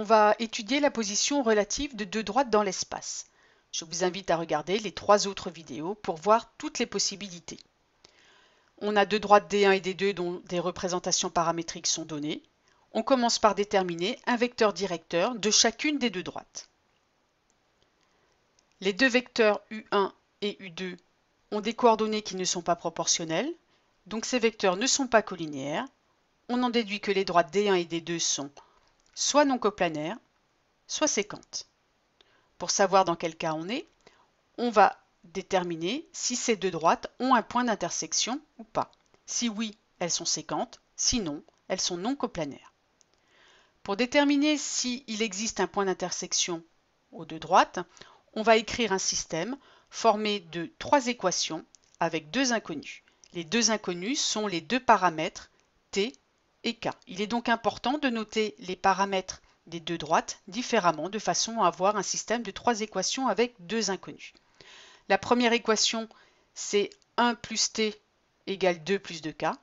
on va étudier la position relative de deux droites dans l'espace. Je vous invite à regarder les 3 autres vidéos pour voir toutes les possibilités. On a deux droites D1 et D2 dont des représentations paramétriques sont données. On commence par déterminer un vecteur directeur de chacune des deux droites. Les deux vecteurs U1 et U2 ont des coordonnées qui ne sont pas proportionnelles, donc ces vecteurs ne sont pas colinéaires. On en déduit que les droites D1 et D2 sont soit non coplanaires, soit séquentes. Pour savoir dans quel cas on va déterminer si ces deux droites ont un point d'intersection ou pas. Si oui, elles sont séquentes, sinon, elles sont non coplanaires. Pour déterminer s'il existe un point d'intersection aux deux droites, on va écrire un système formé de 3 équations avec 2 inconnus. Les 2 inconnus sont les 2 paramètres t et k. Il est donc important de noter les paramètres des deux droites différemment de façon à avoir un système de 3 équations avec 2 inconnus. La première équation, c'est 1 plus t égale 2 plus 2k.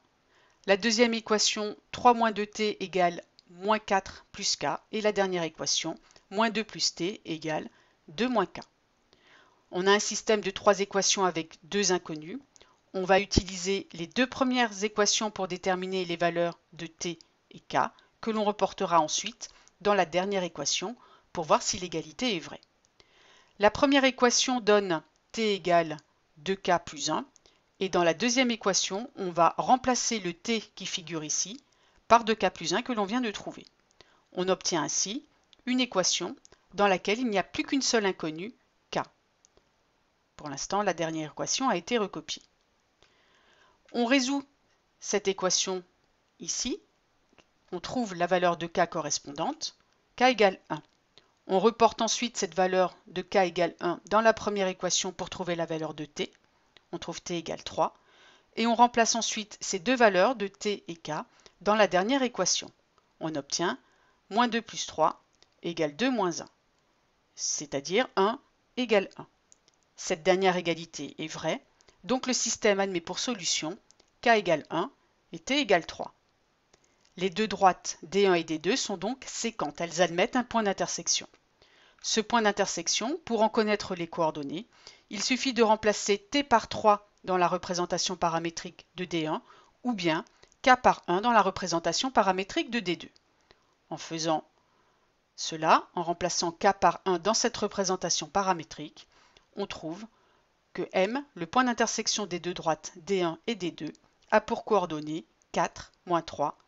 La deuxième équation, 3 moins 2t égale moins 4 plus k. Et la dernière équation, moins 2 plus t égale 2 moins k. On a un système de 3 équations avec 2 inconnus. On va utiliser les 2 premières équations pour déterminer les valeurs de t et k, que l'on reportera ensuite dans la dernière équation pour voir si l'égalité est vraie. La première équation donne t égale 2k plus 1, et dans la deuxième équation, on va remplacer le t qui figure ici par 2k plus 1 que l'on vient de trouver. On obtient ainsi une équation dans laquelle il n'y a plus qu'une seule inconnue, k. Pour l'instant, la dernière équation a été recopiée. On résout cette équation ici. On trouve la valeur de k correspondante, k égale 1. On reporte ensuite cette valeur de k égale 1 dans la première équation pour trouver la valeur de t. On trouve t égale 3. Et on remplace ensuite ces deux valeurs de t et k dans la dernière équation. On obtient moins 2 plus 3 égale 2 moins 1, c'est-à-dire 1 égale 1. Cette dernière égalité est vraie, donc le système admet pour solution k égale 1 et t égale 3. Les deux droites D1 et D2 sont donc séquentes, elles admettent un point d'intersection. Ce point d'intersection, pour en connaître les coordonnées, il suffit de remplacer t par 3 dans la représentation paramétrique de D1 ou bien k par 1 dans la représentation paramétrique de D2. En faisant cela, en remplaçant k par 1 dans cette représentation paramétrique, on trouve que M, le point d'intersection des deux droites D1 et D2, a pour coordonnées 4, moins 3